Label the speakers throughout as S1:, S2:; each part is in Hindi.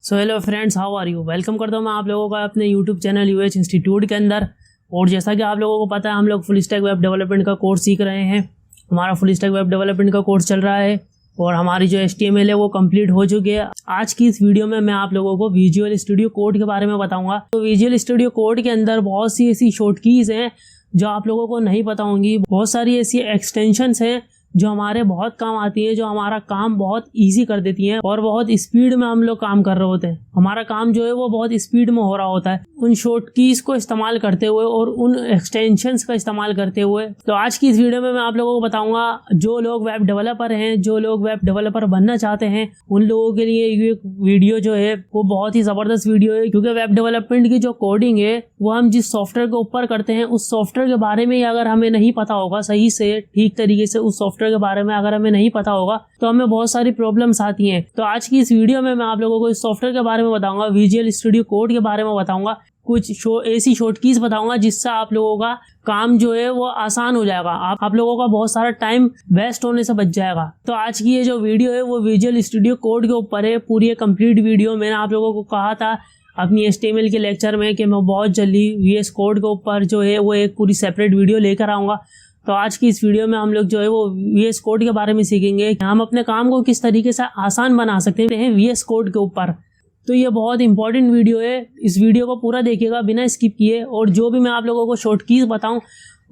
S1: So hello friends, how are you. Welcome करता हूँ मैं आप लोगों का अपने यूट्यूब चैनल यूएच इंस्टीट्यूट के अंदर। और जैसा कि आप लोगों को पता है, हम लोग फुल स्टैक वेब डेवलपमेंट का कोर्स सीख रहे हैं। हमारा फुल स्टैक वेब डेवलपमेंट का कोर्स चल रहा है और हमारी जो HTML है वो कंप्लीट हो चुकी है। आज की इस वीडियो में मैं आप लोगों को विजुअल स्टूडियो कोड के बारे में बताऊंगा। तो विजुअल स्टूडियो कोड के अंदर बहुत सी ऐसी शॉर्ट कीज हैं जो आप लोगों को नहीं पता होंगी। बहुत सारी ऐसी एक्सटेंशंस हैं जो हमारे बहुत काम आती है, जो हमारा काम बहुत इजी कर देती हैं और बहुत स्पीड में हम लोग काम कर रहे होते हैं। हमारा काम जो है वो बहुत स्पीड में हो रहा होता है उन शॉर्ट कीज को इस्तेमाल करते हुए और उन एक्सटेंशंस का इस्तेमाल करते हुए। तो आज की इस वीडियो में मैं आप लोगों को बताऊंगा, जो लोग वेब डेवलपर हैं, जो लोग वेब डेवलपर बनना चाहते हैं, उन लोगों के लिए ये वीडियो जो है वो बहुत ही जबरदस्त वीडियो है। क्योंकि वेब डेवलपमेंट की जो कोडिंग है वो हम जिस सॉफ्टवेयर के ऊपर करते हैं, उस सॉफ्टवेयर के बारे में अगर हमें नहीं पता होगा सही से, ठीक तरीके से उस सॉफ्टवेयर के बारे में अगर हमें नहीं पता होगा तो हमें बहुत सारी प्रॉब्लम्स आती हैं। तो आज की इस वीडियो में मैं आप लोगों को इस सॉफ्टवेयर के बारे में बताऊंगा, विजुअल स्टूडियो कोड के बारे में बताऊंगा, कुछ ऐसी शॉर्ट कीज बताऊंगा जिससे आप लोगों का काम जो है वो आसान हो जाएगा। आप लोगों का बहुत सारा टाइम वेस्ट होने से बच जाएगा। तो आज की ये जो वीडियो है वो विजुअल स्टूडियो कोड के ऊपर है, पूरी कंप्लीट वीडियो। मैंने आप लोगों को कहा था अपनी HTML के लेक्चर में कि मैं बहुत जल्दी VS कोड के ऊपर जो है वो एक पूरी सेपरेट वीडियो लेकर आऊँगा। तो आज की इस वीडियो में हम लोग जो है वो VS कोड के बारे में सीखेंगे, हम अपने काम को किस तरीके से आसान बना सकते हैं VS कोड के ऊपर। तो ये बहुत इंपॉर्टेंट वीडियो है, इस वीडियो को पूरा देखिएगा बिना स्किप किए। और जो भी मैं आप लोगों को शॉर्ट कीज बताऊं,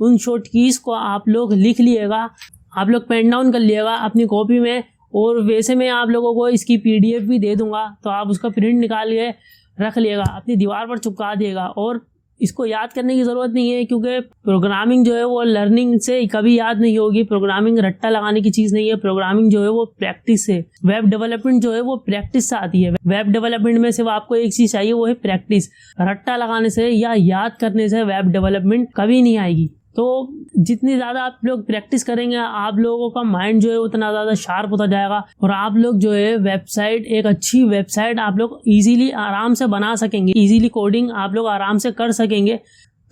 S1: उन शॉर्ट कीज को आप लोग लिख लिएगा, आप लोग पेन डाउन कर लिएगा अपनी कॉपी में। और वैसे मैं आप लोगों को इसकी PDF भी दे दूंगा, तो आप उसका प्रिंट निकाल के रख लिएगा, अपनी दीवार पर चिपका दिएगा। और इसको याद करने की ज़रूरत नहीं है, क्योंकि प्रोग्रामिंग जो है वो लर्निंग से कभी याद नहीं होगी। प्रोग्रामिंग रट्टा लगाने की चीज़ नहीं है, प्रोग्रामिंग जो है वो प्रैक्टिस है। वेब डेवलपमेंट जो है वो प्रैक्टिस से आती है। वेब डेवलपमेंट में सिर्फ आपको एक चीज़ चाहिए, वो है प्रैक्टिस। रट्टा लगाने से या याद करने से वेब डेवलपमेंट कभी नहीं आएगी। तो जितनी ज़्यादा आप लोग प्रैक्टिस करेंगे, आप लोगों का माइंड जो है उतना ज़्यादा शार्प होता जाएगा और आप लोग जो है वेबसाइट, एक अच्छी वेबसाइट आप लोग इजीली आराम से बना सकेंगे। इजीली कोडिंग आप लोग आराम से कर सकेंगे।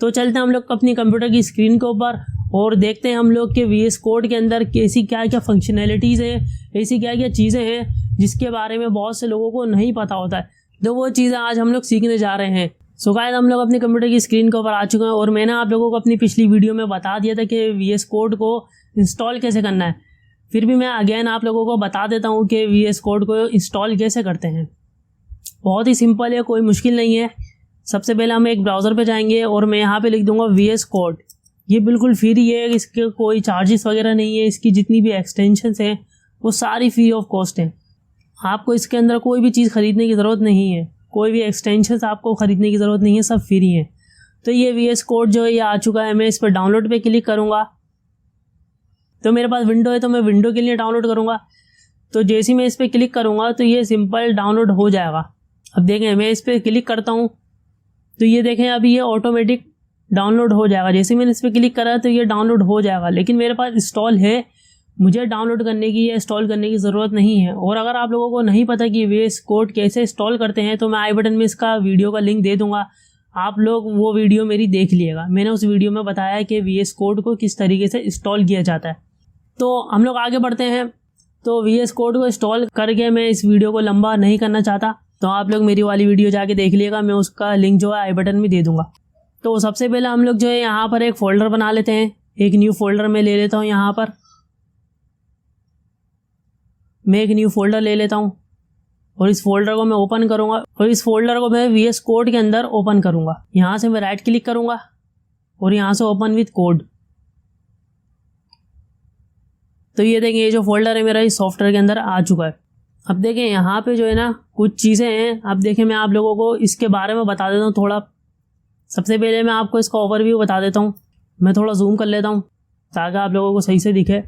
S1: तो चलते हैं हम लोग अपनी कंप्यूटर की स्क्रीन के ऊपर और देखते हैं हम लोग के VS कोड के अंदर कैसी क्या क्या फंक्शनैलिटीज़ हैं, ऐसी क्या क्या चीज़ें हैं जिसके बारे में बहुत से लोगों को नहीं पता होता है। तो वो चीज़ें आज हम लोग सीखने जा रहे हैं। सो गाइस, हम लोग अपने कंप्यूटर की स्क्रीन के ऊपर आ चुके हैं और मैंने आप लोगों को अपनी पिछली वीडियो में बता दिया था कि VS कोड को इंस्टॉल कैसे करना है। फिर भी मैं अगेन आप लोगों को बता देता हूँ कि VS कोड को इंस्टॉल कैसे करते हैं। बहुत ही सिंपल है, कोई मुश्किल नहीं है। सबसे पहले हम एक ब्राउज़र पे जाएंगे और मैं यहाँ पे लिख दूंगा VS कोड। ये बिल्कुल फ्री है, इसके कोई चार्जेस वगैरह नहीं है। इसकी जितनी भी एक्सटेंशंस हैं वो सारी फ्री ऑफ कॉस्ट हैं। आपको इसके अंदर कोई भी चीज़ खरीदने की ज़रूरत नहीं है, कोई भी एक्सटेंशंस आपको ख़रीदने की ज़रूरत नहीं है, सब फ्री हैं। तो ये VS कोड जो है ये आ चुका है। मैं इस पर डाउनलोड पे क्लिक करूँगा तो मेरे पास विंडो है, तो मैं विंडो के लिए डाउनलोड करूँगा। तो जैसे ही मैं इस पर क्लिक करूँगा तो ये सिंपल डाउनलोड हो जाएगा। अब देखें, मैं इस पर क्लिक करता हूँ तो ये देखें अभी ये ऑटोमेटिक डाउनलोड हो जाएगा। जैसे मैंने इस पर क्लिक करा तो ये डाउनलोड हो जाएगा। लेकिन मेरे पास इंस्टॉल है, मुझे डाउनलोड करने की या इंस्टॉल करने की ज़रूरत नहीं है। और अगर आप लोगों को नहीं पता कि VS कोड कैसे इंस्टॉल करते हैं तो मैं आई बटन में इसका वीडियो का लिंक दे दूंगा, आप लोग वो वीडियो मेरी देख लिएगा। मैंने उस वीडियो में बताया है कि VS कोड को किस तरीके से इंस्टॉल किया जाता है। तो हम लोग आगे बढ़ते हैं। तो VS कोड को इंस्टॉल करके मैं इस वीडियो को लंबा नहीं करना चाहता, तो आप लोग मेरी वाली वीडियो जाके देख लिएगा। मैं उसका लिंक जो है आई बटन में दे दूँगा। तो सबसे पहले हम लोग जो है यहाँ पर एक फ़ोल्डर बना लेते हैं। एक न्यू फोल्डर में ले लेता हूँ। यहाँ पर मैं एक न्यू फोल्डर ले लेता हूँ और इस फोल्डर को मैं ओपन करूँगा और इस फोल्डर को मैं VS कोड के अंदर ओपन करूँगा। यहाँ से मैं राइट क्लिक करूँगा और यहाँ से ओपन विथ कोड। तो ये देखें, ये जो फोल्डर है मेरा इस सॉफ्टवेयर के अंदर आ चुका है। अब देखें यहाँ पे जो है ना कुछ चीज़ें हैं। अब देखें, मैं आप लोगों को इसके बारे में बता देता हूँ थोड़ा। सबसे पहले मैं आपको इसका ओवरव्यू बता देता हूँ। मैं थोड़ा जूम कर लेता हूँ ताकि आप लोगों को सही से दिखे।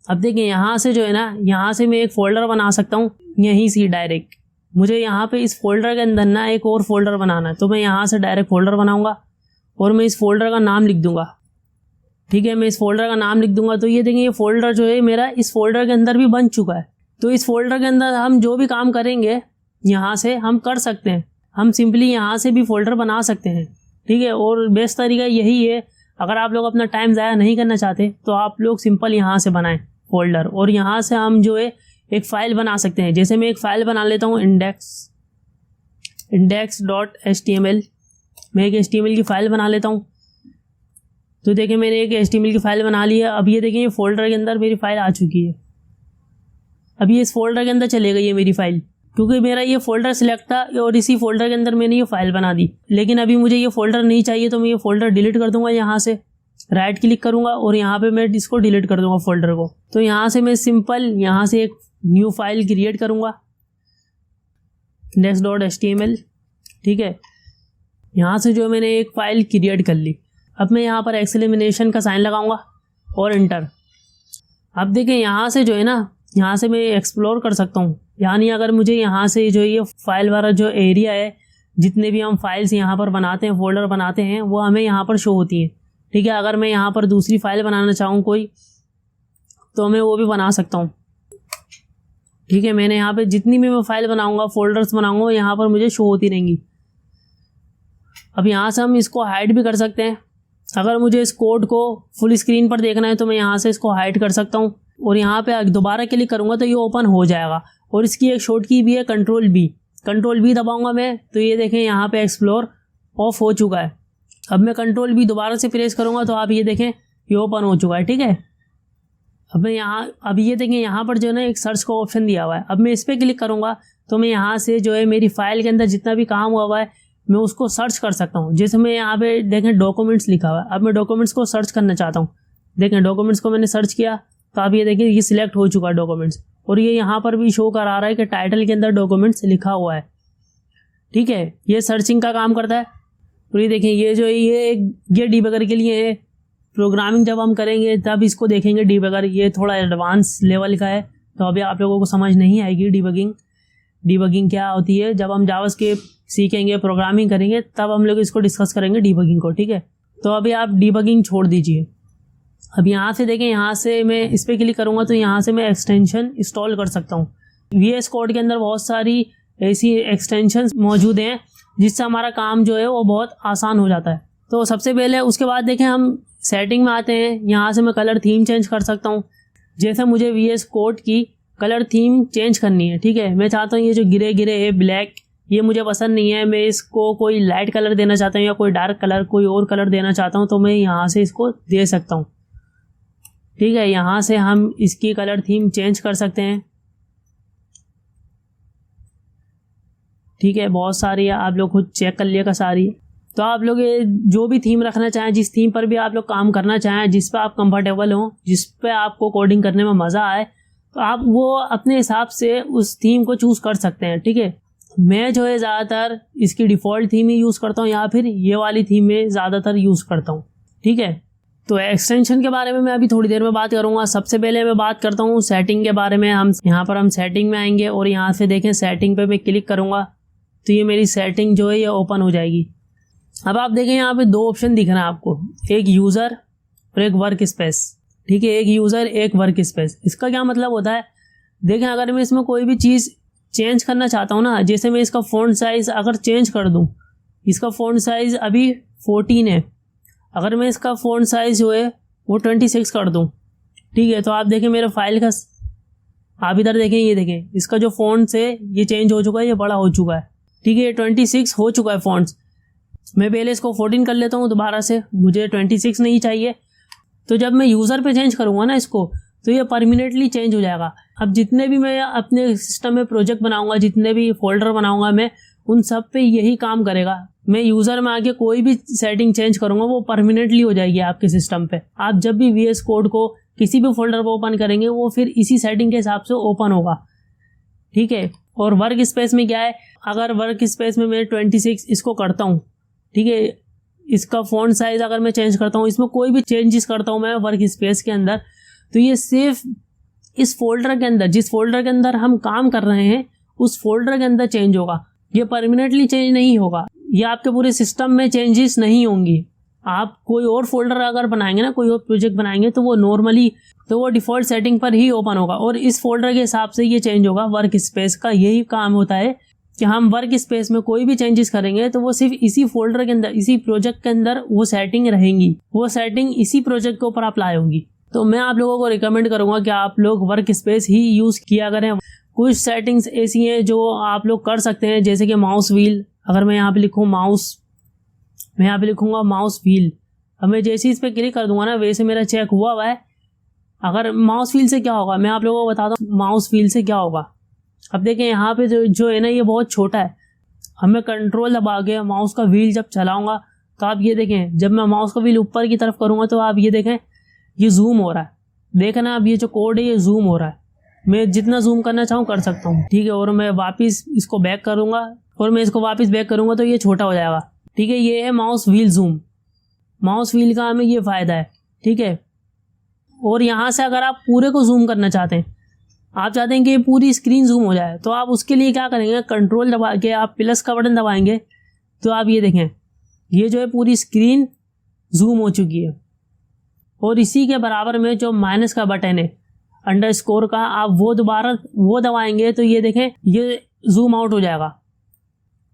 S1: अब देखिए, यहाँ से जो है ना, यहाँ से मैं एक फ़ोल्डर बना सकता हूँ यहीं से डायरेक्ट। मुझे यहाँ पे इस फोल्डर के अंदर ना एक और फोल्डर बनाना है, तो मैं यहाँ से डायरेक्ट फोल्डर बनाऊँगा और मैं इस फोल्डर का नाम लिख दूँगा। ठीक है, मैं इस फोल्डर का नाम लिख दूँगा। तो ये देखिए, ये फोल्डर जो है मेरा इस फोल्डर के अंदर भी बन चुका है। तो इस फोल्डर के अंदर हम जो भी काम करेंगे यहाँ से हम कर सकते हैं। हम सिंपली यहाँ से भी फोल्डर बना सकते हैं। ठीक है, और बेस्ट तरीका यही है, अगर आप लोग अपना टाइम ज़ाया नहीं करना चाहते तो आप लोग सिंपल यहाँ से बनाएं फोल्डर और यहाँ से हम जो है एक फ़ाइल बना सकते हैं। जैसे मैं एक फ़ाइल बना लेता हूँ index index.html। मैं एक HTML की फ़ाइल बना लेता हूँ। तो देखिए मैंने एक HTML की फ़ाइल बना ली है। अब ये देखिए ये फोल्डर के अंदर मेरी फ़ाइल आ चुकी है। अब ये इस फोल्डर के अंदर चले गई है मेरी फ़ाइल, क्योंकि मेरा ये फोल्डर सिलेक्ट था और इसी फोल्डर के अंदर मैंने ये फ़ाइल बना दी। लेकिन अभी मुझे ये फोल्डर नहीं चाहिए, तो मैं ये फोल्डर डिलीट कर दूंगा। यहाँ से राइट क्लिक करूंगा और यहाँ पे मैं इसको डिलीट कर दूंगा फोल्डर को। तो यहाँ से मैं सिंपल यहाँ से एक न्यू फाइल क्रिएट करूंगा index.html। ठीक है, यहाँ से जो मैंने एक फ़ाइल क्रिएट कर ली। अब मैं यहाँ पर एक्सक्लेमेशन का साइन लगाऊंगा और इंटर। अब देखिए यहाँ से जो है ना, यहाँ से मैं एक्सप्लोर कर सकता हूँ। यानी अगर मुझे यहाँ से जो ये फाइल वाला जो एरिया है, जितने भी हम फाइल्स यहाँ पर बनाते हैं, फोल्डर बनाते हैं, वो हमें यहाँ पर शो होती हैं। ठीक है, अगर मैं यहाँ पर दूसरी फाइल बनाना चाहूँ कोई, तो मैं वो भी बना सकता हूँ। ठीक है, मैंने यहाँ पे जितनी भी मैं फाइल बनाऊँगा, फोल्डर्स बनाऊँगा, यहाँ पर मुझे शो होती रहेंगी। अब यहाँ से हम इसको हाइड भी कर सकते हैं। अगर मुझे इस कोड को फुल स्क्रीन पर देखना है तो मैं यहाँ से इसको हाइड कर सकता हूँ और यहाँ पे दोबारा क्लिक करूँगा तो ये ओपन हो जाएगा। और इसकी एक शॉर्ट की भी है कंट्रोल बी दबाऊंगा मैं, तो ये देखें यहाँ पे एक्सप्लोर ऑफ हो चुका है। अब मैं कंट्रोल बी दोबारा से प्रेस करूँगा तो आप ये देखें ये ओपन हो चुका है। ठीक है, अब मैं अब ये देखें यहाँ पर जो है ना एक सर्च का ऑप्शन दिया हुआ है। अब मैं इस पर क्लिक करूँगा तो मैं यहाँ से जो है मेरी फाइल के अंदर जितना भी काम हुआ है मैं उसको सर्च कर सकता हूँ। जैसे मैं यहाँ पे देखें डॉक्यूमेंट्स लिखा हुआ है। अब मैं डॉक्यूमेंट्स को सर्च करना चाहता हूँ। देखें डॉक्यूमेंट्स को मैंने सर्च किया तो आप ये देखिए ये सिलेक्ट हो चुका है डॉक्यूमेंट्स, और ये यहाँ पर भी शो करा रहा है कि टाइटल के अंदर डॉक्यूमेंट्स लिखा हुआ है। ठीक है, ये सर्चिंग का काम करता है। और ये देखें ये जो ये डीबगर के लिए है। प्रोग्रामिंग जब हम करेंगे तब इसको देखेंगे डीबगर। ये थोड़ा एडवांस लेवल का है, तो अभी आप लोगों को समझ नहीं आएगी डीबगिंग क्या होती है। जब हम जावास्क्रिप्ट सीखेंगे, प्रोग्रामिंग करेंगे, तब हम लोग इसको डिस्कस करेंगे डीबगिंग को। ठीक है, तो अभी आप डीबगिंग छोड़ दीजिए। अब यहाँ से देखें, यहाँ से मैं इस पर क्लिक करूँगा तो यहाँ से मैं एक्सटेंशन इंस्टॉल कर सकता हूँ। VS कोड के अंदर बहुत सारी ऐसी एक्सटेंशंस मौजूद हैं जिससे हमारा काम जो है वो बहुत आसान हो जाता है। तो सबसे पहले उसके बाद देखें हम सेटिंग में आते हैं। यहाँ से मैं कलर थीम चेंज कर सकता हूँ। जैसे मुझे VS कोड की कलर थीम चेंज करनी है। ठीक है, मैं चाहता हूँ ये जो गिरे है ब्लैक, ये मुझे पसंद नहीं है। मैं इसको कोई लाइट कलर देना चाहता हूँ या कोई डार्क कलर, कोई और कलर देना चाहता हूँ, तो मैं यहाँ से इसको दे सकता हूँ। ठीक है, यहाँ से हम इसकी कलर थीम चेंज कर सकते हैं। ठीक है, बहुत सारी है, आप लोग खुद चेक कर लिएगा सारी। तो आप लोग ये जो भी थीम रखना चाहें, जिस थीम पर भी आप लोग काम करना चाहें, जिस पे आप कंफर्टेबल हो, जिस पे आपको कोडिंग करने में मज़ा आए, तो आप वो अपने हिसाब से उस थीम को चूज़ कर सकते हैं। ठीक है, मैं जो है ज़्यादातर इसकी डिफ़ॉल्ट थीम ही यूज़ करता हूँ या फिर ये वाली थीम में ज़्यादातर यूज़ करता हूँ। ठीक है, तो एक्सटेंशन के बारे में मैं अभी थोड़ी देर में बात करूँगा। सबसे पहले मैं बात करता हूँ सेटिंग के बारे में। हम यहाँ पर सेटिंग में आएंगे और यहाँ से देखें सेटिंग पे मैं क्लिक करूँगा तो ये मेरी सेटिंग जो है ये ओपन हो जाएगी। अब आप देखें यहाँ पे दो ऑप्शन दिख रहा है आपको, एक यूज़र और एक वर्क स्पेस। ठीक है, एक यूज़र एक वर्क स्पेस। इसका क्या मतलब होता है, देखें अगर मैं इसमें कोई भी चीज़ चेंज करना चाहता हूँ ना, जैसे मैं इसका फ़ॉन्ट साइज़ अगर चेंज कर दूँ, इसका फ़ॉन्ट साइज़ अभी 14 है, अगर मैं इसका फ़ॉन्ट साइज़ जो है वो 26 कर दूँ, ठीक है, तो आप देखें मेरे फाइल का, आप इधर देखें, ये देखें इसका जो फ़ॉन्ट है ये चेंज हो चुका है, ये बड़ा हो चुका है। ठीक है, 26 हो चुका है फ़ॉन्ट्स। मैं पहले इसको 14 कर लेता हूँ दोबारा से, मुझे 26 नहीं चाहिए। तो जब मैं यूज़र पे चेंज करूँगा ना इसको, तो ये परमानेंटली चेंज हो जाएगा। अब जितने भी मैं अपने सिस्टम में प्रोजेक्ट बनाऊँगा, जितने भी फोल्डर बनाऊँगा, मैं उन सब पे यही काम करेगा। मैं यूज़र में आके कोई भी सेटिंग चेंज करूँगा वो परमानेंटली हो जाएगी आपके सिस्टम पे। आप जब भी VS कोड को किसी भी फोल्डर को ओपन करेंगे वो फिर इसी सेटिंग के हिसाब से ओपन होगा। ठीक है, और वर्क स्पेस में क्या है, अगर वर्क स्पेस में मैं 26 इसको करता हूँ, ठीक है, इसका फ़ॉन्ट साइज़ अगर मैं चेंज करता हूँ, इसमें कोई भी चेंजेस करता हूँ मैं वर्क स्पेस के अंदर, तो ये सिर्फ इस फोल्डर के अंदर, जिस फोल्डर के अंदर हम काम कर रहे हैं उस फोल्डर के अंदर चेंज होगा। ये परमानेंटली चेंज नहीं होगा, ये आपके पूरे सिस्टम में चेंजेस नहीं होंगी। आप कोई और फोल्डर अगर बनाएंगे ना, कोई और प्रोजेक्ट बनाएंगे, तो वो नॉर्मली तो वो डिफ़ॉल्ट सेटिंग पर ही ओपन होगा और इस फोल्डर के हिसाब से ये चेंज होगा। वर्क स्पेस का यही काम होता है कि हम वर्क स्पेस में कोई भी चेंजेस करेंगे तो वो सिर्फ इसी फोल्डर के अंदर, इसी प्रोजेक्ट के अंदर वो सेटिंग रहेंगी, वो सेटिंग इसी प्रोजेक्ट के ऊपर अप्लाई होगी। तो मैं आप लोगों को रिकमेंड करूंगा कि आप लोग वर्क स्पेस ही यूज़ किया करें। कुछ सेटिंग्स ऐसी हैं जो आप लोग कर सकते हैं, जैसे कि माउस व्हील, अगर मैं यहाँ पे लिखूँ माउस, मैं यहाँ पे लिखूँगा माउस व्हील। अब मैं जैसे इस पर क्लिक कर दूंगा ना वैसे मेरा चेक हुआ है। अगर माउस व्हील से क्या होगा मैं आप लोगों को बताता हूँ, माउस व्हील से क्या होगा। अब देखें यहाँ पे जो है ना ये बहुत छोटा है। अब मैं कंट्रोल दबा के माउस का व्हील जब चलाऊंगा तो आप ये देखें, जब मैं माउस का व्हील ऊपर की तरफ करूँगा तो आप ये देखें ये जूम हो रहा है। देखें ना, अब ये जो कोड है ये जूम हो रहा है। मैं जितना जूम करना चाहूँ कर सकता हूँ, ठीक है। और मैं वापस इसको बैक करूँगा और मैं इसको वापस बैक करूँगा तो ये छोटा हो जाएगा, ठीक है। ये है mouse wheel zoom. Mouse wheel का हमें ये फ़ायदा है, ठीक है। और यहाँ से अगर आप पूरे को जूम करना चाहते हैं, आप चाहते हैं कि पूरी स्क्रीन जूम हो जाए, तो आप उसके लिए क्या करेंगे, कंट्रोल दबा के आप प्लस का बटन दबाएंगे तो आप ये देखें ये जो है पूरी स्क्रीन जूम हो चुकी है। और इसी के बराबर में जो माइनस का बटन है अंडरस्कोर का, आप वो दोबारा वो दबाएंगे तो ये देखें ये जूम आउट हो जाएगा।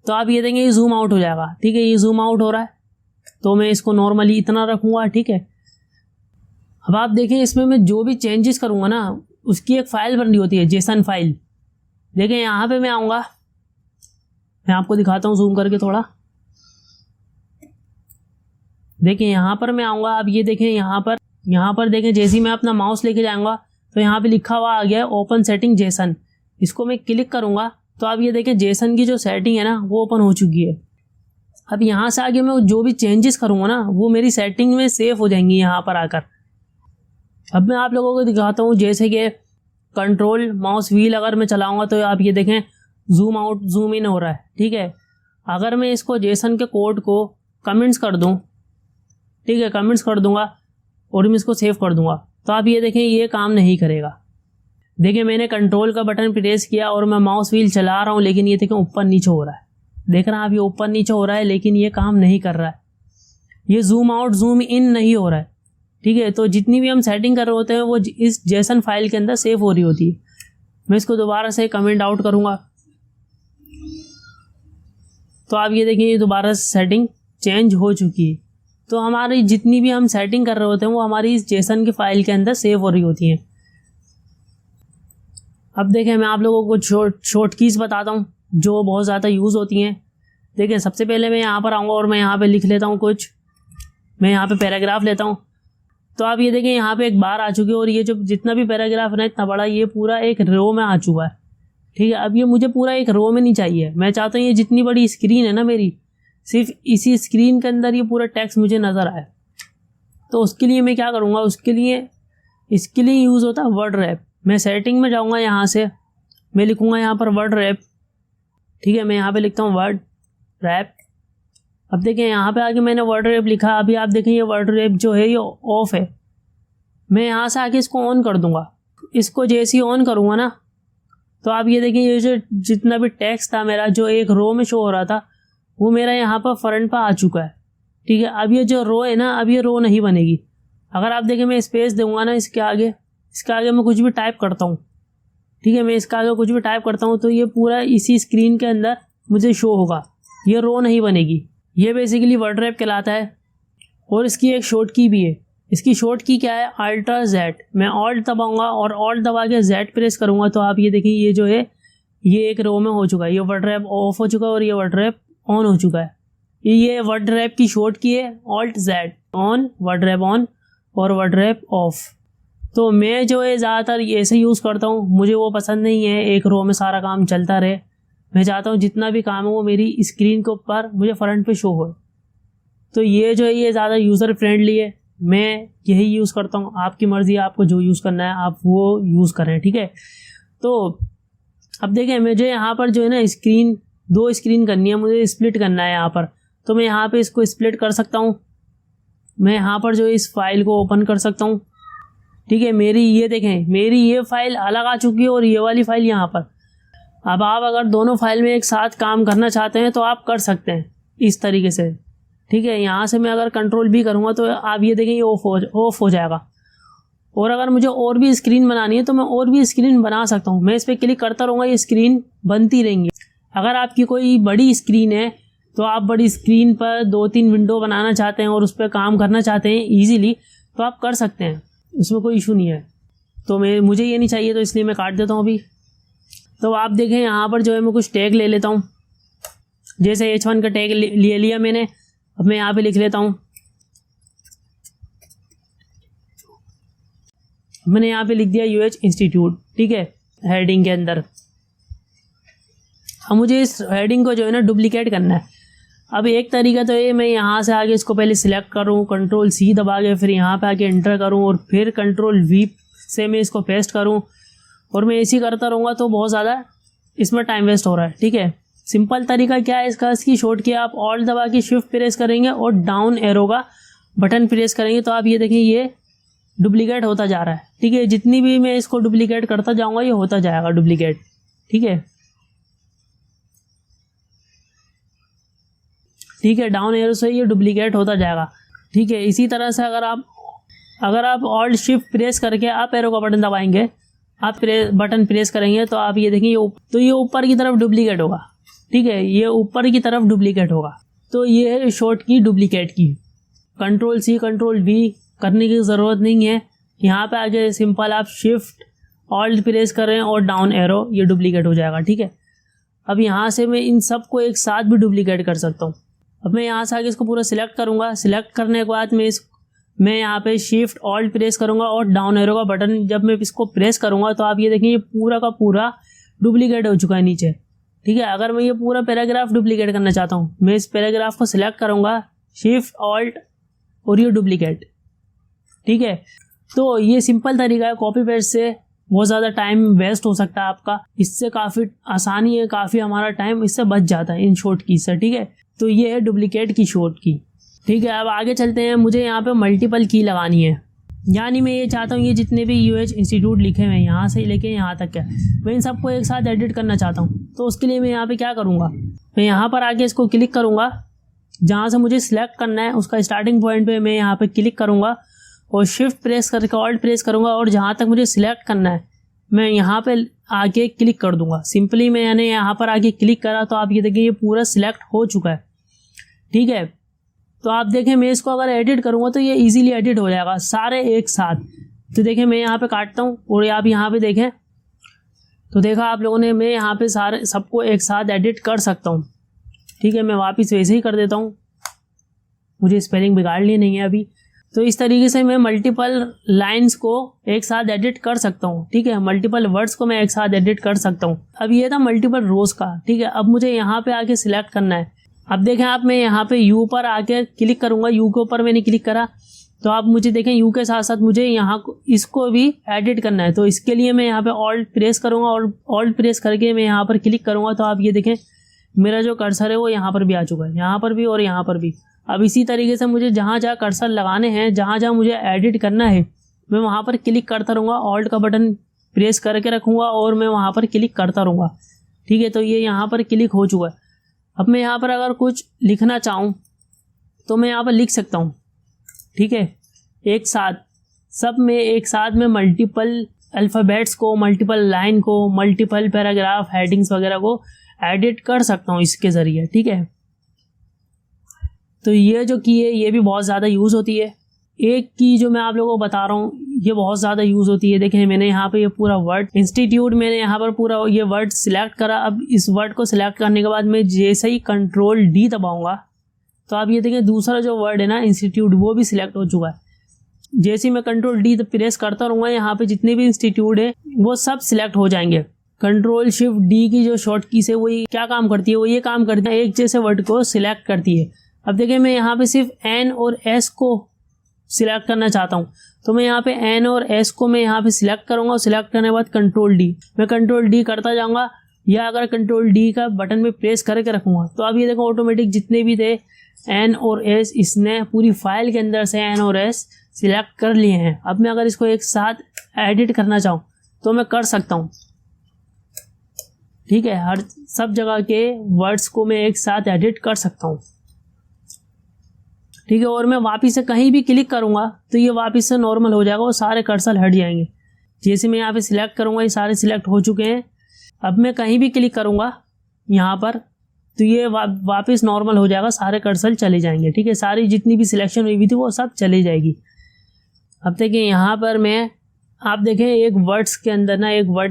S1: तो आप ये देखेंगे ये जूम आउट हो जाएगा, ठीक है। ये जूम आउट हो रहा है तो मैं इसको नॉर्मली इतना रखूँगा, ठीक है। अब आप देखें इसमें मैं जो भी चेंजेस करूँगा ना उसकी एक फ़ाइल बन रही होती है, जेसन फाइल। देखें यहाँ पे मैं आऊँगा, मैं आपको दिखाता हूँ जूम करके थोड़ा। देखें यहाँ पर मैं आऊँगा, आप ये देखें यहाँ पर देखें जैसे ही मैं अपना माउस लेके जाऊँगा तो यहाँ पे लिखा हुआ आ गया है ओपन सेटिंग जेसन। इसको मैं क्लिक करूँगा तो आप ये देखें जेसन की जो सेटिंग है ना वो ओपन हो चुकी है। अब यहाँ से आगे मैं जो भी चेंजेस करूँगा ना वो मेरी सेटिंग में सेव हो जाएंगी यहाँ पर आकर। अब मैं आप लोगों को दिखाता हूँ, जैसे कि कंट्रोल माउस व्हील अगर मैं चलाऊँगा तो आप ये देखें जूम आउट जूम इन हो रहा है, ठीक है। अगर मैं इसको जेसन के कोड को कमेंट्स कर दूँ, ठीक है, कमेंट्स कर दूंगा और मैं इसको सेव कर दूंगा तो आप ये देखें ये काम नहीं करेगा। देखिए मैंने कंट्रोल का बटन प्रेस किया और मैं माउस व्हील चला रहा हूँ लेकिन ये देखें ऊपर नीचे हो रहा है। देख रहे हैं आप, ये ऊपर नीचे हो रहा है लेकिन ये काम नहीं कर रहा है। ये जूम आउट जूम इन नहीं हो रहा है, ठीक है। तो जितनी भी हम सेटिंग कर रहे होते हैं वो इस जेसन फाइल के अंदर सेव हो रही होती है। मैं इसको दोबारा से कमेंट आउट करूँगा तो आप ये देखिए ये दोबारा से सेटिंग चेंज हो चुकी है। तो हमारी जितनी भी हम सेटिंग कर रहे होते हैं वो हमारी इस जेसन की फाइल के अंदर सेव हो रही होती हैं। अब देखें मैं आप लोगों को शॉर्ट कीज़ बताता हूँ जो बहुत ज़्यादा यूज़ होती हैं। देखिए सबसे पहले मैं यहाँ पर आऊँगा और मैं यहाँ पे लिख लेता हूँ कुछ, मैं यहाँ पे पैराग्राफ लेता हूँ तो आप ये देखें यहाँ पे एक बार आ चुकी है और ये जो जितना भी पैराग्राफ है ना इतना बड़ा ये पूरा एक रो में आ चुका है, ठीक है। अब ये मुझे पूरा एक रो में नहीं चाहिए, मैं चाहता हूँ ये जितनी बड़ी स्क्रीन है ना मेरी, सिर्फ इसी स्क्रीन के अंदर ये पूरा टेक्स्ट मुझे नज़र आए। तो उसके लिए मैं क्या करूँगा, इसके लिए यूज़ होता है वर्ड रैप। मैं सेटिंग में जाऊँगा, यहाँ से मैं लिखूँगा यहाँ पर वर्ड रैप, ठीक है। मैं यहाँ पे लिखता हूँ वर्ड रैप। अब देखें यहाँ पे आके मैंने वर्ड रैप लिखा। अभी आप देखें ये वर्ड रैप जो है ये ऑफ है। मैं यहाँ से आके इसको ऑन कर दूँगा। इसको जैसे ही ऑन करूँगा ना तो आप ये देखें ये जो जितना भी टेक्स्ट था मेरा जो एक रो में शो हो रहा था वो मेरा यहाँ पर फ्रंट पर आ चुका है, ठीक है। अब ये जो रो है ना, अब ये रो नहीं बनेगी। अगर आप देखें मैं स्पेस दूंगा ना इसके आगे मैं कुछ भी टाइप करता हूँ, ठीक है। मैं इसके आगे कुछ भी टाइप करता हूँ तो ये पूरा इसी स्क्रीन के अंदर मुझे शो होगा, ये रो नहीं बनेगी। ये बेसिकली वर्ड रैप कहलाता है। और इसकी एक शॉर्ट की भी है। इसकी शॉर्ट की क्या है, अल्ट्रा जेड। मैं ऑल्ट दबाऊँगा और ऑल्ट दबा के जेड प्रेस करूँगा तो आप ये देखिए ये जो है ये एक रो में हो चुका है। ये वर्ड रैप ऑफ हो चुका है और ये वर्ड रैप ऑन हो चुका है। ये वर्ड रैप की शॉर्ट की है alt Z, on, word rap on और वर्ड रैप ऑफ। तो मैं जो है ज़्यादातर ऐसे यूज़ करता हूँ, मुझे वो पसंद नहीं है एक रो में सारा काम चलता रहे। मैं चाहता हूँ जितना भी काम है वो मेरी स्क्रीन के ऊपर मुझे फ्रंट पे शो हो। तो ये जो है ये ज़्यादा यूज़र फ्रेंडली है, मैं यही यूज़ करता हूँ। आपकी मर्ज़ी है, आपको जो यूज़ करना है आप वो यूज़ करें, ठीक है। तो अब देखें मुझे यहाँ पर जो है ना दो स्क्रीन करनी है, मुझे स्प्लिट करना है यहाँ पर। तो मैं यहाँ पे इसको स्प्लिट कर सकता हूँ। मैं यहाँ पर जो है इस फाइल को ओपन कर सकता हूँ, ठीक है। मेरी ये देखें मेरी ये फाइल अलग आ चुकी है और ये वाली फाइल यहाँ पर। अब आप अगर दोनों फाइल में एक साथ काम करना चाहते हैं तो आप कर सकते हैं इस तरीके से, ठीक है। यहाँ से मैं अगर कंट्रोल भी करूँगा तो आप ये देखें ये ऑफ हो जाएगा। और अगर मुझे और भी स्क्रीन बनानी है तो मैं और भी स्क्रीन बना सकता हूँ। मैं इस पर क्लिक करता रहूँगा, ये स्क्रीन बनती रहेंगी। अगर आपकी कोई बड़ी स्क्रीन है तो आप बड़ी स्क्रीन पर 2-3 विंडो बनाना चाहते हैं और उस पर काम करना चाहते हैं ईजीली तो आप कर सकते हैं, उसमें कोई इशू नहीं है। तो मुझे ये नहीं चाहिए तो इसलिए मैं काट देता हूँ अभी। तो आप देखें यहाँ पर जो है मैं कुछ टैग ले लेता हूँ। जैसे H1 का टैग ले लिया मैंने, अब मैं यहाँ पे लिख लेता हूँ, मैंने यहाँ पे लिख दिया UH इंस्टीट्यूट, ठीक है, हेडिंग के अंदर। अब मुझे इस हेडिंग को जो है ना डुप्लीकेट करना है। अब एक तरीका तो ये, मैं यहाँ से आगे इसको पहले सिलेक्ट करूँ, कंट्रोल C दबा के, फिर यहाँ पे आके एंटर करूँ और फिर कंट्रोल V से मैं इसको पेस्ट करूँ, और मैं ऐसे करता रहूँगा तो बहुत ज़्यादा इसमें टाइम वेस्ट हो रहा है, ठीक है। सिंपल तरीका क्या है इसका, इसकी शॉर्ट की आप ऑल्ट दबा के शिफ्ट प्रेस करेंगे और डाउन एरो का बटन प्रेस करेंगे तो आप ये देखें ये डुप्लीकेट होता जा रहा है, ठीक है। जितनी भी मैं इसको डुप्लीकेट करता जाऊँगा ये होता जाएगा डुप्लीकेट, ठीक है, ठीक है। डाउन एरो से ये डुप्लीकेट होता जाएगा, ठीक है। इसी तरह से अगर आप ऑल्ट शिफ्ट प्रेस करके अप एरो का बटन दबाएंगे, आप बटन प्रेस करेंगे तो आप ये देखेंगे तो ये ऊपर की तरफ डुप्लीकेट होगा, ठीक है, ये ऊपर की तरफ डुप्लीकेट होगा। तो ये है शॉर्ट की डुप्लीकेट की। कंट्रोल C कंट्रोल V करने की ज़रूरत नहीं है, यहाँ पे आगे सिंपल आप शिफ्ट ऑल्ट प्रेस करें और डाउन एरो, ये डुप्लीकेट हो जाएगा, ठीक है। अब यहाँ से मैं इन सब को एक साथ भी डुप्लीकेट कर सकता हूँ। अब मैं यहाँ से आगे इसको पूरा सिलेक्ट करूँगा, सिलेक्ट करने के बाद मैं यहाँ पे शिफ्ट ऑल्ट प्रेस करूँगा और डाउन एरो का बटन जब मैं इसको प्रेस करूँगा तो आप ये देखें ये पूरा का पूरा डुप्लीकेट हो चुका है नीचे, ठीक है। अगर मैं ये पूरा पैराग्राफ डुप्लीकेट करना चाहता हूँ, मैं इस पैराग्राफ को सिलेक्ट करूँगा, शिफ्ट ऑल्ट और ये डुप्लीकेट, ठीक है। तो ये सिंपल तरीका है, कॉपी पेस्ट से बहुत ज़्यादा टाइम वेस्ट हो सकता है आपका, इससे काफ़ी आसानी है, काफ़ी हमारा टाइम इससे बच जाता है इन शॉर्ट की से, ठीक है। तो ये है डुप्लीकेट की शॉर्ट की, ठीक है। अब आगे चलते हैं, मुझे यहाँ पे मल्टीपल की लगानी है, यानी मैं ये चाहता हूँ ये जितने भी UH इंस्टीट्यूट लिखे हुए हैं यहाँ से लेके यहाँ तक है, मैं इन सबको एक साथ एडिट करना चाहता हूँ। तो उसके लिए मैं यहाँ पे क्या करूँगा, मैं यहाँ पर आके इसको क्लिक करूँगा, जहाँ से मुझे सिलेक्ट करना है उसका स्टार्टिंग पॉइंट पे मैं यहाँ पे क्लिक करूँगा और शिफ्ट प्रेस करके ऑल्ट प्रेस करूँगा और जहाँ तक मुझे सिलेक्ट करना है मैं यहाँ पे आके क्लिक कर दूँगा। सिंपली मैंने यहाँ पर आके क्लिक करा तो आप ये देखिए ये पूरा सिलेक्ट हो चुका है, ठीक है। तो आप देखें मैं इसको अगर एडिट करूँगा तो ये इजीली एडिट हो जाएगा सारे एक साथ। तो देखें मैं यहाँ पे काटता हूँ और आप यहाँ पे देखें तो देखा आप लोगों ने, मैं यहाँ पे सारे सबको एक साथ एडिट कर सकता हूँ, ठीक है। मैं वापस वैसे ही कर देता हूँ, मुझे स्पेलिंग बिगाड़नी नहीं है अभी। तो इस तरीके से मैं मल्टीपल लाइंस को एक साथ एडिट कर सकता हूँ, ठीक है। मल्टीपल वर्ड्स को मैं एक साथ एडिट कर सकता हूँ। अब ये था मल्टीपल रोज का, ठीक है। अब मुझे यहाँ पे आके सिलेक्ट करना है। अब देखें आप, मैं यहाँ पे यू पर आके क्लिक करूँगा, यू के ऊपर मैंने क्लिक करा तो आप मुझे देखें यू के साथ साथ मुझे यहाँ इसको भी एडिट करना है। तो इसके लिए मैं यहाँ पे ऑल्ट प्रेस करूँगा और ऑल्ट प्रेस करके मैं यहाँ पर क्लिक करूँगा तो आप ये देखें मेरा जो कर्सर है वो यहाँ पर भी आ चुका है, यहाँ पर भी और यहाँ पर भी। अब इसी तरीके से मुझे जहाँ जहाँ कर्सर लगाने हैं, जहाँ जहाँ मुझे एडिट करना है, मैं वहाँ पर क्लिक करता रहूँगा, ऑल्ट का बटन प्रेस करके रखूँगा और मैं वहाँ पर क्लिक करता रहूँगा, ठीक है। तो ये यहाँ पर क्लिक हो चुका है। अब मैं यहाँ पर अगर कुछ लिखना चाहूँ तो मैं यहाँ पर लिख सकता हूँ, ठीक है। एक साथ एक साथ में मल्टीपल अल्फ़ाबेट्स को, मल्टीपल लाइन को, मल्टीपल पैराग्राफ हेडिंग्स वगैरह को एडिट कर सकता हूँ इसके ज़रिए, ठीक है। तो ये जो की है ये भी बहुत ज़्यादा यूज़ होती है। एक की जो मैं आप लोगों को बता रहा हूँ ये बहुत ज़्यादा यूज़ होती है। देखें मैंने यहाँ पे ये पूरा वर्ड इंस्टीट्यूट, मैंने यहाँ पर पूरा ये वर्ड सिलेक्ट करा। अब इस वर्ड को सिलेक्ट करने के बाद मैं जैसे ही कंट्रोल D दबाऊंगा तो आप ये देखें दूसरा जो वर्ड है ना इंस्टीट्यूट, वो भी सिलेक्ट हो चुका है। जैसे ही मैं कंट्रोल D प्रेस करता रहूँगा यहाँ पे जितने भी इंस्टीट्यूट है वो सब सिलेक्ट हो जाएंगे। कंट्रोल शिफ्ट D की जो शॉर्ट की से वो क्या काम करती है, वो ये काम करती है एक जैसे वर्ड को सिलेक्ट करती है। अब देखिए मैं यहाँ पे सिर्फ N और S को सिलेक्ट करना चाहता हूँ तो मैं यहाँ पे N और S को मैं यहाँ पे सिलेक्ट करूँगा और सिलेक्ट करने के बाद कंट्रोल D, मैं कंट्रोल D करता जाऊँगा या अगर कंट्रोल D का बटन में प्रेस करके रखूँगा तो अब ये देखो ऑटोमेटिक जितने भी थे N और S इसने पूरी फाइल के अंदर से N और S सिलेक्ट कर लिए हैं। अब मैं अगर इसको एक साथ एडिट करना चाहूँ तो मैं कर सकता हूँ, ठीक है। हर सब जगह के वर्ड्स को मैं एक साथ एडिट कर सकता हूँ, ठीक है। और मैं वापस से कहीं भी क्लिक करूँगा तो ये वापस से नॉर्मल हो जाएगा और सारे कर्सर हट जाएंगे। जैसे मैं यहाँ पे सिलेक्ट करूँगा ये सारे सिलेक्ट हो चुके हैं। अब मैं कहीं भी क्लिक करूँगा यहाँ पर तो ये वापस नॉर्मल हो जाएगा, सारे कर्सर चले जाएंगे, ठीक है। सारी जितनी भी सिलेक्शन हुई हुई थी वो सब चली जाएगी। अब देखिए यहाँ पर मैं आप देखें एक वर्ड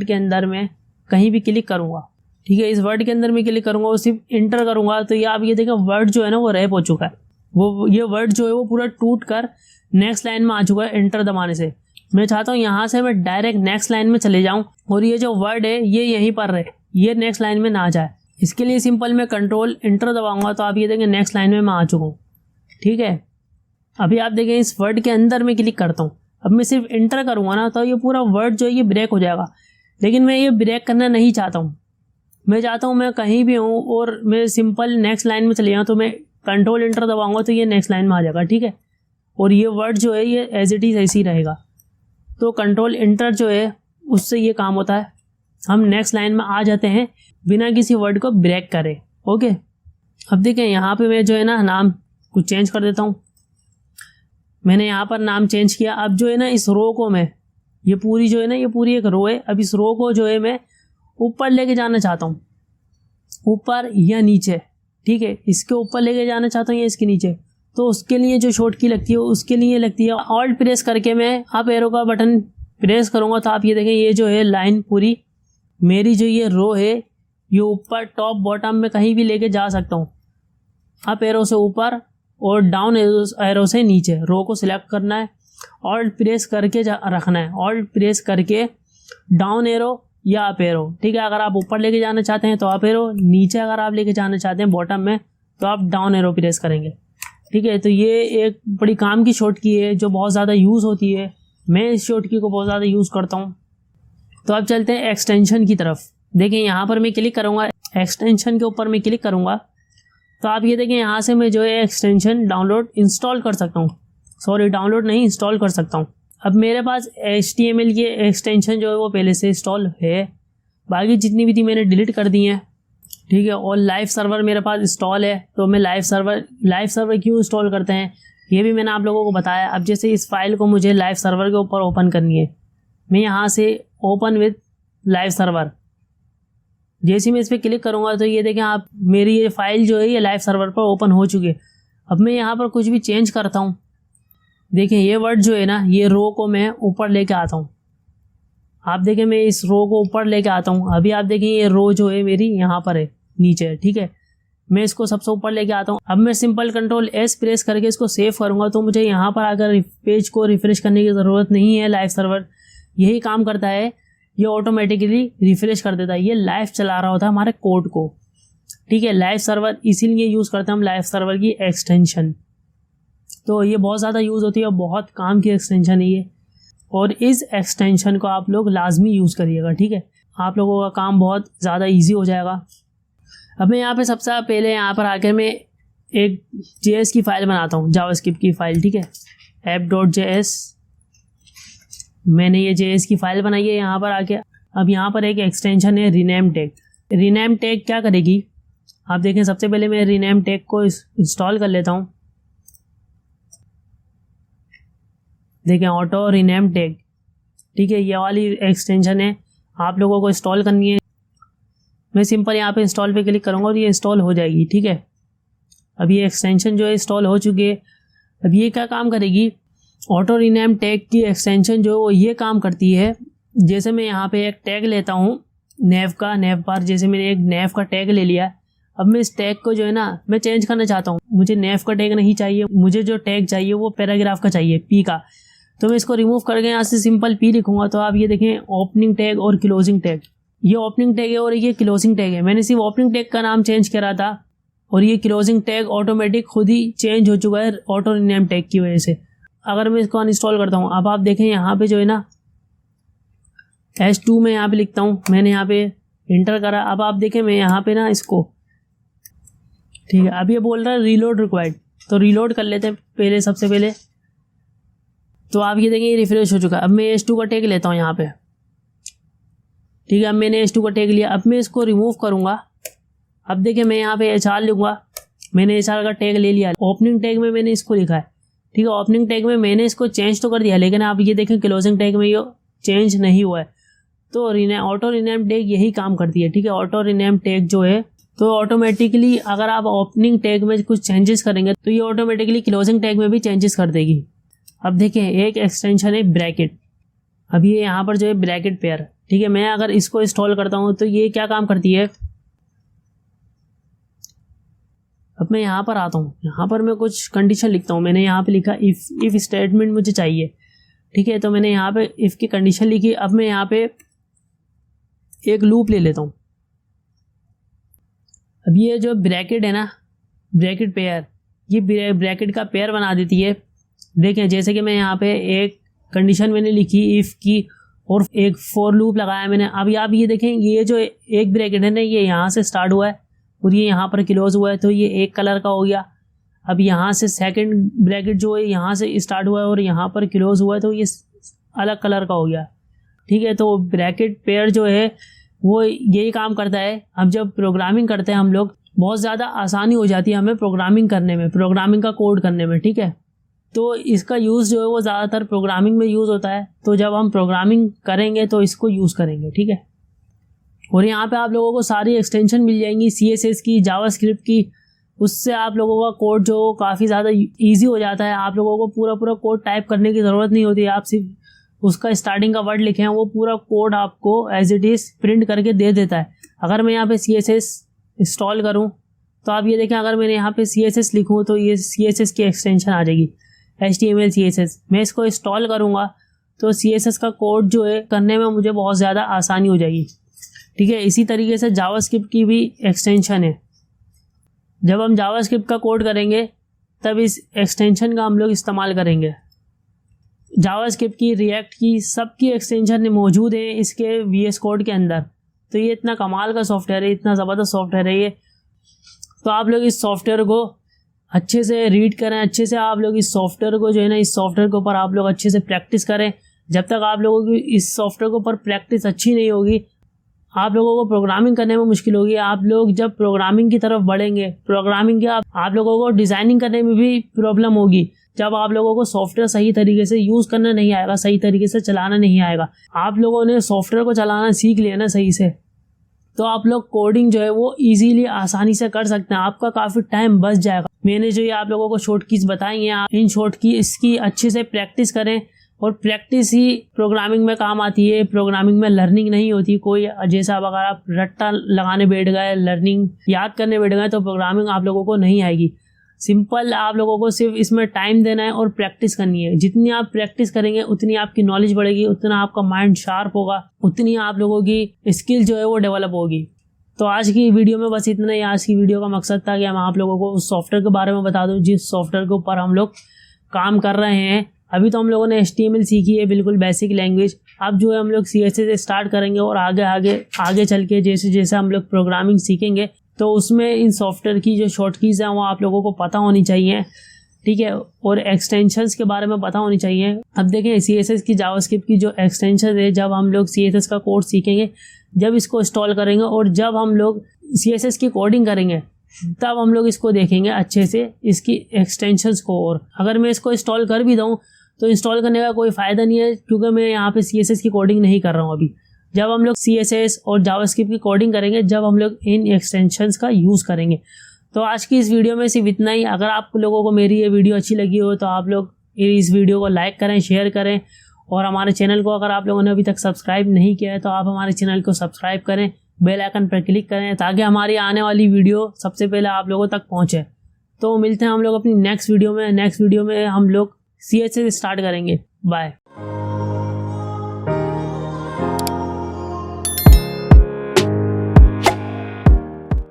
S1: के अंदर मैं कहीं भी क्लिक करूँगा, ठीक है, इस वर्ड के अंदर मैं क्लिक करूंगा और सिर्फ इंटर करूंगा तो ये आप ये देखें वर्ड जो है ना वो रैप हो चुका है। वो ये वर्ड जो है वो पूरा टूट कर नेक्स्ट लाइन में आ चुका है एंटर दबाने से। मैं चाहता हूँ यहाँ से मैं डायरेक्ट नेक्स्ट लाइन में चले जाऊँ और ये जो वर्ड है ये यहीं पर रहे, ये नेक्स्ट लाइन में ना जाए। इसके लिए सिंपल मैं कंट्रोल इंटर दबाऊंगा तो आप ये देखें नेक्स्ट लाइन में मैं आ चुका हूँ। ठीक है, अभी आप देखें इस वर्ड के अंदर मैं क्लिक करता हूँ। अब मैं सिर्फ इंटर करूँगा ना तो ये पूरा वर्ड जो है ये ब्रेक हो जाएगा, लेकिन मैं ये ब्रेक करना नहीं चाहता हूँ। मैं चाहता हूँ मैं कहीं भी हूँ और मैं सिंपल नेक्स्ट लाइन में चले जाऊँ, तो मैं कंट्रोल इंटर दबाऊंगा तो ये नेक्स्ट लाइन में आ जाएगा। ठीक है, और ये वर्ड जो है ये एज इट इज़ ऐसे ही रहेगा। तो कंट्रोल इंटर जो है उससे ये काम होता है, हम नेक्स्ट लाइन में आ जाते हैं बिना किसी वर्ड को ब्रेक करे। ओके, अब देखें यहाँ पे मैं जो है ना नाम कुछ चेंज कर देता हूँ। मैंने यहाँ पर नाम चेंज किया। अब जो है ना इस रो को मैं ये पूरी जो है ना ये पूरी एक रो है, अब इस रो को जो है मैं ऊपर लेके जाना चाहता हूँ, ऊपर या नीचे। ठीक है, इसके ऊपर लेके जाना चाहता हूँ या इसके नीचे। तो उसके लिए जो शॉर्ट की लगती है उसके लिए लगती है ऑल्ट प्रेस करके मैं अप एरो का बटन प्रेस करूँगा तो आप ये देखें ये जो है लाइन पूरी मेरी जो ये रो है ये ऊपर टॉप बॉटम में कहीं भी लेके जा सकता हूँ। अप एरो से ऊपर और डाउन एरो से नीचे रो को सिलेक्ट करना है, ऑल्ट प्रेस करके रखना है, ऑल्ट प्रेस करके डाउन एरो या अप एरो। ठीक है, अगर आप ऊपर लेके जाना चाहते हैं तो अप एरो, नीचे अगर आप लेके जाना चाहते हैं बॉटम में तो आप डाउन एरो प्रेस करेंगे। ठीक है, तो ये एक बड़ी काम की शॉर्ट की है जो बहुत ज़्यादा यूज़ होती है। मैं इस शॉर्ट की को बहुत ज़्यादा यूज़ करता हूँ। तो अब चलते हैं एक्सटेंशन की तरफ। देखें यहाँ पर मैं क्लिक करूँगा, एक्सटेंशन के ऊपर मैं क्लिक करूँगा तो आप ये देखें यहाँ से मैं जो है एक्सटेंशन डाउनलोड इंस्टॉल कर सकता हूँ। सॉरी, डाउनलोड नहीं, इंस्टॉल कर सकता हूँ। अब मेरे पास HTML की एक्सटेंशन जो है वो पहले से इंस्टॉल है, बाकी जितनी भी थी मैंने डिलीट कर दी हैं। ठीक है, और लाइव सर्वर मेरे पास इंस्टॉल है। तो मैं लाइव सर्वर क्यों इंस्टॉल करते हैं ये भी मैंने आप लोगों को बताया। अब जैसे इस फाइल को मुझे लाइव सर्वर के ऊपर ओपन करनी है, मैं यहाँ से ओपन विद लाइव सर्वर, जैसे मैं इस पर क्लिक करूँगा तो ये देखें आप मेरी ये फाइल जो है ये लाइव सर्वर पर ओपन हो चुकी है। अब मैं यहाँ पर कुछ भी चेंज करता हूँ, देखें ये वर्ड जो है ना ये रो को मैं ऊपर लेके आता हूँ। आप देखें मैं इस रो को ऊपर लेके आता हूँ। अभी आप देखें ये रो जो है मेरी यहाँ पर है नीचे। ठीक है, मैं इसको सबसे ऊपर लेके आता हूँ। अब मैं सिंपल कंट्रोल S प्रेस करके इसको सेव करूँगा तो मुझे यहाँ पर अगर पेज को रिफ्रेश करने की ज़रूरत नहीं है। लाइव सर्वर यही काम करता है, ये ऑटोमेटिकली रिफ्रेश कर देता है। ये लाइव चला रहा होता है हमारे कोड को। ठीक है, लाइव सर्वर इसीलिए यूज़ करते हैं हम लाइव सर्वर की एक्सटेंशन। तो ये बहुत ज़्यादा यूज़ होती है और बहुत काम की एक्सटेंशन है ये, और इस एक्सटेंशन को आप लोग लाजमी यूज़ करिएगा। ठीक है, आप लोगों का काम बहुत ज़्यादा ईजी हो जाएगा। अब मैं यहाँ पे सबसे पहले यहाँ पर आकर मैं एक JS की फ़ाइल बनाता हूँ, जावास्क्रिप्ट की फ़ाइल। ठीक है, app.js, मैंने ये JS की फ़ाइल बनाई है यहाँ पर आके। अब यहाँ पर एक एक्सटेंशन है रीनेम टैग। रीनेम टैग क्या करेगी आप देखें, सबसे पहले मैं रीनेम टैग को इंस्टॉल कर लेता हूँ। देखें ऑटो रीनेम टैग। ठीक है, ये वाली एक्सटेंशन है, आप लोगों को इंस्टॉल करनी है। मैं सिंपल यहाँ पे इंस्टॉल पे क्लिक करूँगा और ये इंस्टॉल हो जाएगी। ठीक है, अब ये एक्सटेंशन जो है इंस्टॉल हो चुकी है। अब ये क्या काम करेगी, ऑटो रीनेम टैग की एक्सटेंशन जो वो ये काम करती है, जैसे मैं यहाँ पे एक टैग लेता हूँ नेव का, नेव बार, जैसे मैंने एक नेव का टैग ले लिया। अब मैं इस टैग को जो है ना मैं चेंज करना चाहता हूँ। मुझे नेव का टैग नहीं चाहिए, मुझे जो टैग चाहिए वो पैराग्राफ का चाहिए, P का। तो मैं इसको रिमूव करके यहाँ से सिंपल P लिखूंगा तो आप ये देखें ओपनिंग टैग और क्लोजिंग टैग, ये ओपनिंग टैग है और ये क्लोजिंग टैग है। मैंने सिर्फ ओपनिंग टैग का नाम चेंज करा था और ये क्लोजिंग टैग ऑटोमेटिक खुद ही चेंज हो चुका है ऑटो रीनेम टैग की वजह से। अगर मैं इसको अनइंस्टॉल करता हूँ, अब आप देखें यहाँ पे जो है ना S2 में यहाँ पे लिखता हूँ, मैंने यहाँ पे इंटर करा। अब आप देखें मैं यहाँ पे ना इसको, ठीक है, अब ये बोल रहा है रीलोड रिक्वायर्ड, तो रीलोड कर लेते हैं पहले, सबसे पहले। तो आप ये देखें ये रिफ्रेश हो चुका है। अब मैं S2 का टैग लेता हूँ यहाँ पे। ठीक है, अब मैंने S2 का टैग लिया। अब मैं इसको रिमूव करूँगा। अब देखिए मैं यहाँ पे HR लिखूँगा, मैंने HR का टैग ले लिया। ओपनिंग टैग में मैंने इसको लिखा है। ठीक है, ओपनिंग टैग में मैंने इसको चेंज तो कर दिया, लेकिन आप ये देखें क्लोजिंग टैग में ये चेंज नहीं हुआ है। तो ऑटो रीनेम टैग यही काम करती है। ठीक है, ऑटो रीनेम टैग जो है तो ऑटोमेटिकली अगर आप ओपनिंग टैग में कुछ चेंजेस करेंगे तो ये ऑटोमेटिकली क्लोजिंग टैग में भी चेंजेस कर देगी। अब देखें एक एक्सटेंशन है ब्रैकेट। अब ये यहाँ पर जो है ब्रैकेट पेयर। ठीक है, मैं अगर इसको इंस्टॉल करता हूँ तो ये क्या काम करती है, अब मैं यहाँ पर आता हूँ, यहाँ पर मैं कुछ कंडीशन लिखता हूँ। मैंने यहाँ पे लिखा इफ़ स्टेटमेंट मुझे चाहिए, ठीक है। तो मैंने यहाँ पे इफ़ की कंडीशन लिखी। अब मैं यहाँ पे एक लूप ले लेता हूँ। अब ये जो ब्रैकेट है ना, ब्रैकेट पेयर, ये ब्रैकेट का पेयर बना देती है। देखें, जैसे कि मैं यहाँ पे एक कंडीशन मैंने लिखी इफ़ की और एक फॉर लूप लगाया मैंने। अब आप ये देखें, ये जो एक ब्रैकेट है ना, ये यहाँ से स्टार्ट हुआ है और ये यहाँ पर क्लोज हुआ है, तो ये एक कलर का हो गया। अब यहाँ से सेकंड ब्रैकेट जो है यहाँ से स्टार्ट हुआ है और यहाँ पर क्लोज हुआ है, तो ये अलग कलर का हो गया, ठीक है। तो ब्रैकेट पेयर जो है वो यही काम करता है। अब जब प्रोग्रामिंग करते हैं हम लोग, बहुत ज़्यादा आसानी हो जाती है हमें प्रोग्रामिंग करने में, प्रोग्रामिंग का कोड करने में, ठीक है। तो इसका यूज़ जो है वो ज़्यादातर प्रोग्रामिंग में यूज़ होता है। तो जब हम प्रोग्रामिंग करेंगे तो इसको यूज़ करेंगे, ठीक है। और यहाँ पे आप लोगों को सारी एक्सटेंशन मिल जाएंगी CSS की, जावास्क्रिप्ट की। उससे आप लोगों का कोड जो काफ़ी ज़्यादा ईजी हो जाता है। आप लोगों को पूरा कोड टाइप करने की ज़रूरत नहीं होती। आप सिर्फ उसका स्टार्टिंग का वर्ड लिखे हैं, वो पूरा कोड आपको एज इट इज़ प्रिंट करके दे देता है। अगर मैं यहाँ पे CSS इंस्टॉल करूँ तो आप ये देखें, अगर मैंने यहाँ पे CSS लिखूँ तो ये CSS की एक्सटेंशन आ जाएगी, HTML CSS। मैं इसको इंस्टॉल करूँगा तो CSS का कोड जो है करने में मुझे बहुत ज़्यादा आसानी हो जाएगी, ठीक है। इसी तरीके से जावास्क्रिप्ट की भी एक्सटेंशन है। जब हम जावास्क्रिप्ट का कोड करेंगे तब इस एक्सटेंशन का हम लोग इस्तेमाल करेंगे। जावास्क्रिप्ट की, रिएक्ट की, सबकी एक्सटेंशन मौजूद है इसके VS कोड के अंदर। तो ये इतना कमाल का सॉफ्टवेयर है, इतना ज़बरदस्त सॉफ्टवेयर है ये। तो आप लोग इस सॉफ्टवेयर को अच्छे से रीड करें, अच्छे से आप लोग इस सॉफ्टवेयर को जो है ना, इस सॉफ्टवेयर के ऊपर आप लोग अच्छे से प्रैक्टिस करें। जब तक आप लोगों की इस सॉफ्टवेयर के ऊपर प्रैक्टिस अच्छी नहीं होगी, आप लोगों को प्रोग्रामिंग करने में मुश्किल होगी। आप लोग जब प्रोग्रामिंग की तरफ बढ़ेंगे, प्रोग्रामिंग के आप लोगों को डिज़ाइनिंग करने में भी प्रॉब्लम होगी। जब आप लोगों को सॉफ्टवेयर सही तरीके से यूज़ करना नहीं आएगा, सही तरीके से चलाना नहीं आएगा। आप लोगों ने सॉफ्टवेयर को चलाना सीख लिया ना सही से, तो आप लोग कोडिंग जो है वो इजीली, आसानी से कर सकते हैं। आपका काफ़ी टाइम बच जाएगा। मैंने जो ये आप लोगों को शॉर्ट कीज बताई हैं, आप इन शॉर्ट की इसकी अच्छे से प्रैक्टिस करें। और प्रैक्टिस ही प्रोग्रामिंग में काम आती है। प्रोग्रामिंग में लर्निंग नहीं होती कोई। जैसा अब अगर आप रट्टा लगाने बैठ गए, लर्निंग याद करने बैठ गए, तो प्रोग्रामिंग आप लोगों को नहीं आएगी। सिंपल आप लोगों को सिर्फ इसमें टाइम देना है और प्रैक्टिस करनी है। जितनी आप प्रैक्टिस करेंगे उतनी आपकी नॉलेज बढ़ेगी, उतना आपका माइंड शार्प होगा, उतनी आप लोगों की स्किल जो है वो डेवलप होगी। तो आज की वीडियो में बस इतना ही। आज की वीडियो का मकसद था कि हम आप लोगों को उस सॉफ्टवेयर के बारे में बता दूं जिस सॉफ्टवेयर के ऊपर हम लोग काम कर रहे हैं। अभी तो हम लोगों ने HTML सीखी है, बिल्कुल बेसिक लैंग्वेज। अब जो है हम लोग CSS से स्टार्ट करेंगे और आगे चल के जैसे जैसे हम लोग प्रोग्रामिंग सीखेंगे तो उसमें इन सॉफ्टवेयर की जो शॉर्ट कीज़ हैं वो आप लोगों को पता होनी चाहिए, ठीक है। और एक्सटेंशंस के बारे में पता होनी चाहिए। अब देखें, CSS की, जावास्क्रिप्ट की जो एक्सटेंशन है, जब हम लोग CSS का कोड सीखेंगे, जब इसको इंस्टॉल करेंगे और जब हम लोग CSS की कोडिंग करेंगे, तब हम लोग इसको देखेंगे अच्छे से, इसकी एक्सटेंशंस को। और अगर मैं इसको इंस्टॉल कर भी दूँ तो इंस्टॉल करने का कोई फ़ायदा नहीं है, क्योंकि मैं यहाँ पे CSS की कोडिंग नहीं कर रहा हूँ अभी। जब हम लोग CSS और जावास्क्रिप्ट की कोडिंग करेंगे, जब हम लोग इन एक्सटेंशंस का यूज़ करेंगे। तो आज की इस वीडियो में सिर्फ इतना ही। अगर आप लोगों को मेरी ये वीडियो अच्छी लगी हो तो आप लोग इस वीडियो को लाइक करें, शेयर करें। और हमारे चैनल को अगर आप लोगों ने अभी तक सब्सक्राइब नहीं किया है तो आप हमारे चैनल को सब्सक्राइब करें, बेल आइकन पर क्लिक करें, ताकि हमारी आने वाली वीडियो सबसे पहले आप लोगों तक पहुँचे। तो मिलते हैं हम लोग अपनी नेक्स्ट वीडियो में। नेक्स्ट वीडियो में हम लोग CSS स्टार्ट करेंगे। बाय।